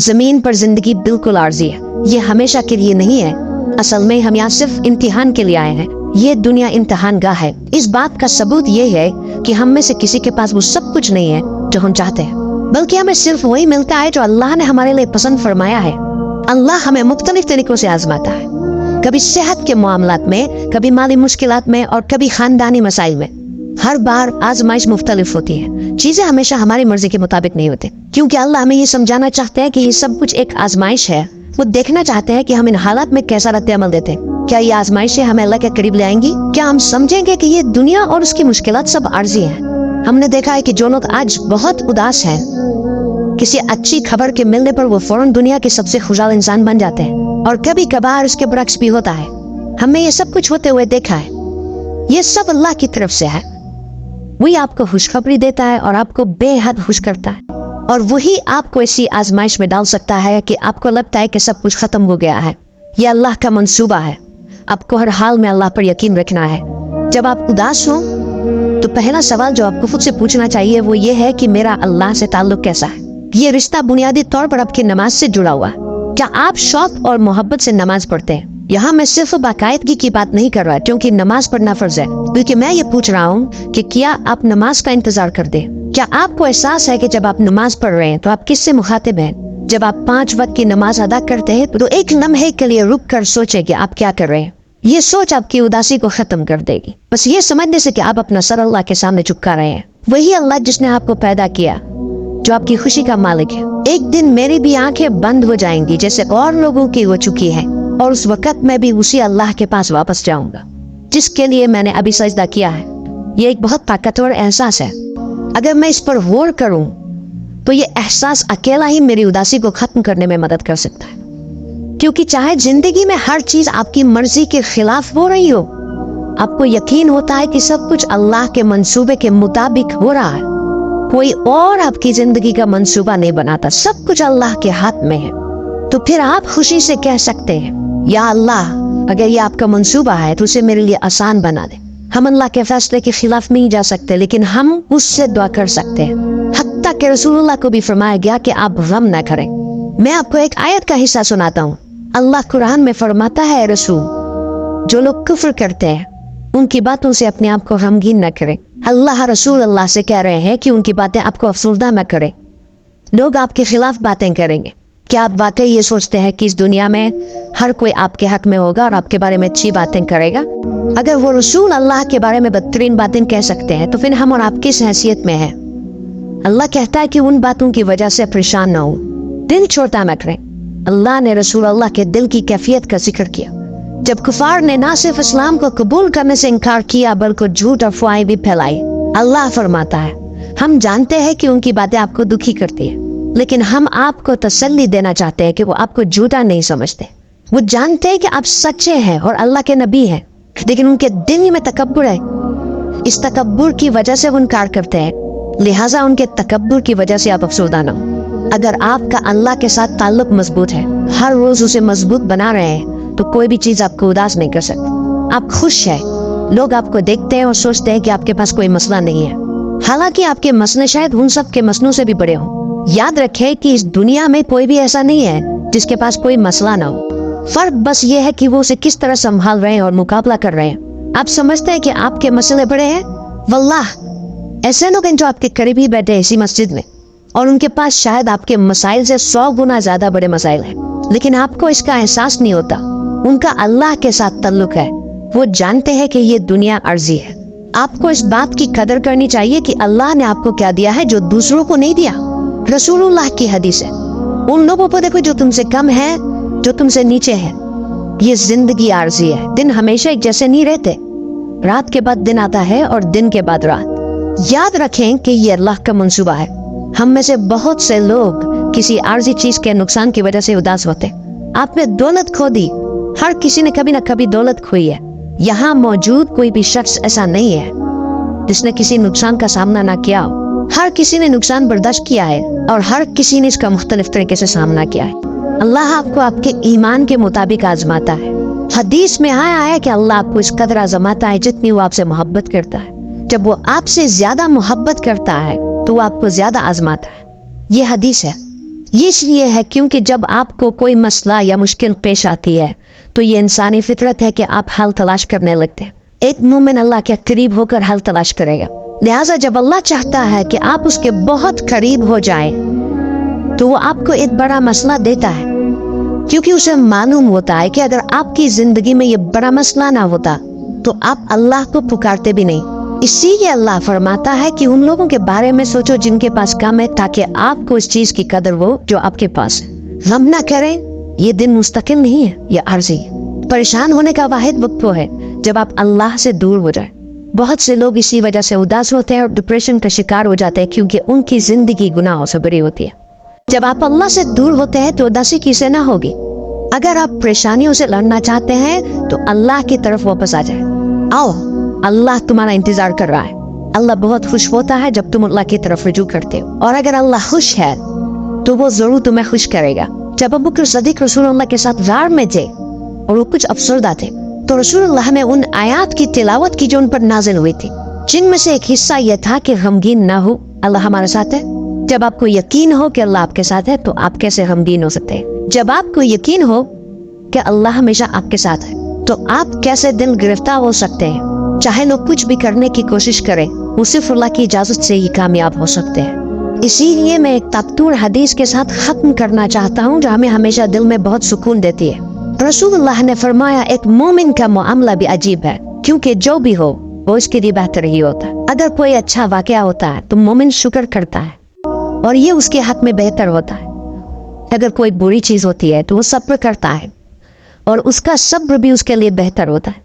زمین پر زندگی بالکل عارضی ہے، یہ ہمیشہ کے لیے نہیں ہے۔ اصل میں ہم یہاں صرف امتحان کے لیے آئے ہیں۔ یہ دنیا امتحان گاہ ہے۔ اس بات کا ثبوت یہ ہے کہ ہم میں سے کسی کے پاس وہ سب کچھ نہیں ہے جو ہم چاہتے ہیں، بلکہ ہمیں صرف وہی ملتا ہے جو اللہ نے ہمارے لیے پسند فرمایا ہے۔ اللہ ہمیں مختلف طریقوں سے آزماتا ہے، کبھی صحت کے معاملات میں، کبھی مالی مشکلات میں، اور کبھی خاندانی مسائل میں۔ ہر بار آزمائش مختلف ہوتی ہے، چیزیں ہمیشہ ہماری مرضی کے مطابق نہیں ہوتی، کیونکہ اللہ ہمیں یہ سمجھانا چاہتے ہیں کہ یہ سب کچھ ایک آزمائش ہے۔ وہ دیکھنا چاہتے ہیں کہ ہم ان حالات میں کیسا رد عمل دیتے ہیں۔ کیا یہ آزمائشیں ہمیں اللہ کے قریب لے آئیں گی؟ کیا ہم سمجھیں گے کہ یہ دنیا اور اس کی مشکلات سب عارضی ہیں؟ ہم نے دیکھا ہے کہ جو لوگ آج بہت اداس ہیں، کسی اچھی خبر کے ملنے پر وہ فوراً دنیا کے سب سے خوشحال انسان بن جاتے ہیں، اور کبھی کبھار اس کے برعکس بھی ہوتا ہے۔ ہم نے یہ سب کچھ ہوتے ہوئے دیکھا ہے۔ یہ سب اللہ کی طرف سے ہے۔ وہی آپ کو خوشخبری دیتا ہے اور آپ کو بے حد خوش کرتا ہے، اور وہی آپ کو ایسی آزمائش میں ڈال سکتا ہے کہ آپ کو لگتا ہے کہ سب کچھ ختم ہو گیا ہے۔ یہ اللہ کا منصوبہ ہے۔ آپ کو ہر حال میں اللہ پر یقین رکھنا ہے۔ جب آپ اداس ہوں تو پہلا سوال جو آپ کو خود سے پوچھنا چاہیے وہ یہ ہے کہ میرا اللہ سے تعلق کیسا ہے؟ یہ رشتہ بنیادی طور پر آپ کی نماز سے جڑا ہوا ہے۔ کیا آپ شوق اور محبت سے نماز پڑھتے ہیں؟ یہاں میں صرف باقاعدگی کی بات نہیں کر رہا کیونکہ نماز پڑھنا فرض ہے، بلکہ میں یہ پوچھ رہا ہوں کہ کیا آپ نماز کا انتظار کرتے ہیں؟ کیا آپ کو احساس ہے کہ جب آپ نماز پڑھ رہے ہیں تو آپ کس سے مخاطب ہیں؟ جب آپ 5 وقت کی نماز ادا کرتے ہیں تو ایک لمحے کے لیے رک کر سوچیں کہ آپ کیا کر رہے ہیں۔ یہ سوچ آپ کی اداسی کو ختم کر دے گی، بس یہ سمجھنے سے کہ آپ اپنا سر اللہ کے سامنے چکا رہے ہیں۔ وہی اللہ جس نے آپ کو پیدا کیا، جو آپ کی خوشی کا مالک ہے۔ ایک دن میری بھی آنکھیں بند ہو جائیں گی جیسے اور لوگوں کی ہو چکی ہیں، اور اس وقت میں بھی اسی اللہ کے پاس واپس جاؤں گا جس کے لیے میں نے ابھی سجدہ کیا ہے۔ یہ ایک بہت طاقتور احساس ہے۔ اگر میں اس پر غور کروں تو یہ احساس اکیلا ہی میری اداسی کو ختم کرنے میں مدد کر سکتا ہے، کیونکہ چاہے زندگی میں ہر چیز آپ کی مرضی کے خلاف ہو رہی ہو، آپ کو یقین ہوتا ہے کہ سب کچھ اللہ کے منصوبے کے مطابق ہو رہا ہے۔ کوئی اور آپ کی زندگی کا منصوبہ نہیں بناتا، سب کچھ اللہ کے ہاتھ میں ہے۔ تو پھر آپ خوشی سے کہہ سکتے ہیں، یا اللہ اگر یہ آپ کا منصوبہ ہے تو اسے میرے لیے آسان بنا دے۔ ہم اللہ کے فیصلے کے خلاف نہیں جا سکتے، لیکن ہم اس سے دعا کر سکتے ہیں۔ حتیٰ کہ رسول اللہ کو بھی فرمایا گیا کہ آپ غم نہ کریں۔ میں آپ کو ایک آیت کا حصہ سناتا ہوں۔ اللہ قرآن میں فرماتا ہے، رسول جو لوگ کفر کرتے ہیں ان کی باتوں سے اپنے آپ کو غمگین نہ کریں۔ اللہ رسول اللہ سے کہہ رہے ہیں کہ ان کی باتیں آپ کو افسردہ نہ کریں۔ لوگ آپ کے خلاف باتیں کریں گے۔ کیا آپ واقعی یہ سوچتے ہیں کہ اس دنیا میں ہر کوئی آپ کے حق میں ہوگا اور آپ کے بارے میں اچھی باتیں کرے گا؟ اگر وہ رسول اللہ کے بارے میں بدترین باتیں کہہ سکتے ہیں تو پھر ہم اور آپ کس حیثیت میں ہیں؟ اللہ کہتا ہے کہ ان باتوں کی وجہ سے پریشان نہ ہو، دل چھوٹا نہ کریں۔ اللہ نے رسول اللہ کے دل کی کیفیت کا ذکر کیا جب کفار نے نہ صرف اسلام کو قبول کرنے سے انکار کیا بلکہ جھوٹ اور افواہیں بھی پھیلائی۔ اللہ فرماتا ہے، ہم جانتے ہیں کہ ان کی باتیں آپ کو دکھی کرتی ہیں، لیکن ہم آپ کو تسلی دینا چاہتے ہیں کہ وہ آپ کو جھوٹا نہیں سمجھتے۔ وہ جانتے ہیں کہ آپ سچے ہیں اور اللہ کے نبی ہیں، لیکن ان کے دل میں تکبر ہے۔ اس تکبر کی وجہ سے وہ انکار کرتے ہیں، لہٰذا ان کے تکبر کی وجہ سے آپ افسردہ نہ ہو۔ اگر آپ کا اللہ کے ساتھ تعلق مضبوط ہے، ہر روز اسے مضبوط بنا رہے ہیں، تو کوئی بھی چیز آپ کو اداس نہیں کر سکتی۔ آپ خوش ہیں، لوگ آپ کو دیکھتے ہیں اور سوچتے ہیں کہ آپ کے پاس کوئی مسئلہ نہیں ہے، حالانکہ آپ کے مسئلے شاید ان سب کے مسئلوں سے بھی بڑے ہوں۔ یاد رکھیں کہ اس دنیا میں کوئی بھی ایسا نہیں ہے جس کے پاس کوئی مسئلہ نہ ہو۔ فرق بس یہ ہے کہ وہ اسے کس طرح سنبھال رہے ہیں اور مقابلہ کر رہے ہیں۔ آپ سمجھتے ہیں کہ آپ کے مسئلے بڑے ہیں؟ واللہ ایسے لوگ ہیں جو آپ کے قریب ہی بیٹھے اسی مسجد میں، اور ان کے پاس شاید آپ کے مسائل سے 100 گنا زیادہ بڑے مسائل ہیں، لیکن آپ کو اس کا احساس نہیں ہوتا۔ ان کا اللہ کے ساتھ تعلق ہے، وہ جانتے ہیں کہ یہ دنیا عارضی ہے۔ آپ کو اس بات کی قدر کرنی چاہیے کہ اللہ نے آپ کو کیا دیا ہے جو دوسروں کو نہیں دیا۔ رسول اللہ کی حدیث ہے، ان لوگوں کو دیکھو جو تم سے کم ہے، جو تم سے نیچے ہے۔ یہ زندگی عارضی ہے، دن ہمیشہ ایک جیسے نہیں رہتے، رات کے بعد دن آتا ہے اور دن کے بعد رات۔ یاد رکھیں کہ یہ اللہ کا منصوبہ ہے۔ ہم میں سے بہت سے لوگ کسی عارضی چیز کے نقصان کی وجہ سے اداس ہوتے۔ آپ نے دولت کھو دی، ہر کسی نے کبھی نہ کبھی دولت کھوئی ہے۔ یہاں موجود کوئی بھی شخص ایسا نہیں ہے جس نے کسی نقصان کا سامنا نہ کیا ہو۔ ہر کسی نے نقصان برداشت کیا ہے اور ہر کسی نے اس کا مختلف طریقے سے سامنا کیا ہے۔ اللہ آپ کو آپ کے ایمان کے مطابق آزماتا ہے۔ حدیث میں آیا ہے کہ اللہ آپ کو اس قدر آزماتا ہے جتنی وہ آپ سے محبت کرتا ہے۔ جب وہ آپ سے زیادہ محبت کرتا ہے تو وہ آپ کو زیادہ آزماتا ہے۔ یہ حدیث ہے۔ یہ اس لیے ہے کیونکہ جب آپ کو کوئی مسئلہ یا مشکل پیش آتی ہے تو یہ انسانی فطرت ہے کہ آپ حل تلاش کرنے لگتے ہیں۔ ایک مومن اللہ کے قریب ہو کر حل تلاش کرے گا، لہٰذا جب اللہ چاہتا ہے کہ آپ اس کے بہت قریب ہو جائیں تو وہ آپ کو ایک بڑا مسئلہ دیتا ہے، کیونکہ اسے معلوم ہوتا ہے کہ اگر آپ کی زندگی میں یہ بڑا مسئلہ نہ ہوتا تو آپ اللہ کو پکارتے بھی نہیں۔ اسی لیے اللہ فرماتا ہے کہ ان لوگوں کے بارے میں سوچو جن کے پاس کم ہے، تاکہ آپ کو اس چیز کی قدر ہو جو آپ کے پاس ہے۔ غم نہ کریں، یہ دن مستقل نہیں ہے، یہ عارضی ہے۔ پریشان ہونے کا واحد وقت وہ ہے جب آپ اللہ سے دور ہو جائیں۔ بہت سے لوگ اسی وجہ سے اداس ہوتے ہیں اور ڈپریشن کا شکار ہو جاتے ہیں، کیونکہ ان کی زندگی گناہوں سے بھری ہوتی ہے۔ جب آپ اللہ سے دور ہوتے ہیں تو اداسی کسے نہ ہوگی۔ اگر آپ پریشانیوں سے لڑنا چاہتے ہیں تو اللہ کی طرف واپس آ جائیں۔ آؤ، اللہ تمہارا انتظار کر رہا ہے۔ اللہ بہت خوش ہوتا ہے جب تم اللہ کی طرف رجوع کرتے ہو، اور اگر اللہ خوش ہے تو وہ ضرور تمہیں خوش کرے گا۔ جب ابو بکر صدیق رسول اللہ کے ساتھ غار میں تھے اور وہ کچھ افسردہ تھے تو رسول اللہ نے ان آیات کی تلاوت کی جو ان پر نازل ہوئی تھی، جن میں سے ایک حصہ یہ تھا کہ غمگین نہ ہو، اللہ ہمارے ساتھ ہے۔ جب آپ کو یقین ہو کہ اللہ آپ کے ساتھ ہے تو آپ کیسے غمگین ہو سکتے ہیں؟ جب آپ کو یقین ہو کہ اللہ ہمیشہ آپ کے ساتھ ہے تو آپ کیسے دل گرفتار ہو سکتے ہیں؟ چاہے لوگ کچھ بھی کرنے کی کوشش کریں، وہ صرف اللہ کی اجازت سے ہی کامیاب ہو سکتے ہیں۔ اسی لیے میں ایک تابتور حدیث کے ساتھ ختم کرنا چاہتا ہوں جو ہمیں ہمیشہ دل میں بہت سکون دیتی ہے۔ رسول اللہ نے فرمایا ایک مومن کا معاملہ بھی عجیب ہے، کیونکہ جو بھی ہو وہ اس کے لیے بہتر ہی ہوتا ہے۔ اگر کوئی اچھا واقعہ ہوتا ہے تو مومن شکر کرتا ہے اور یہ اس کے حق میں بہتر ہوتا ہے۔ اگر کوئی بری چیز ہوتی ہے تو وہ صبر کرتا ہے اور اس کا صبر بھی اس کے لیے بہتر ہوتا ہے۔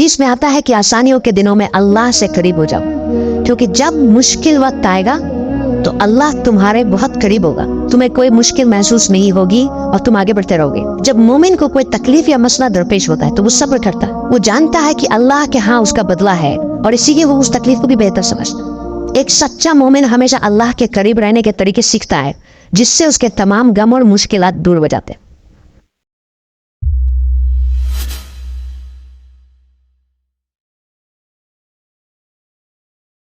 اس میں آتا ہے کہ آسانیوں کے دنوں میں اللہ سے قریب ہو جاؤ، کیونکہ جب مشکل وقت آئے گا تو اللہ تمہارے بہت قریب ہوگا، تمہیں کوئی مشکل محسوس نہیں ہوگی اور تم آگے بڑھتے رہو گے۔ جب مومن کو کوئی تکلیف یا مسئلہ درپیش ہوتا ہے تو وہ صبر کرتا ہے، وہ جانتا ہے کہ اللہ کے ہاں اس کا بدلہ ہے اور اسی لیے وہ اس تکلیف کو بھی بہتر سمجھتا ہے۔ ایک سچا مومن ہمیشہ اللہ کے قریب رہنے کے طریقے سیکھتا ہے، جس سے اس کے تمام غم اور مشکلات دور ہو جاتے ہیں۔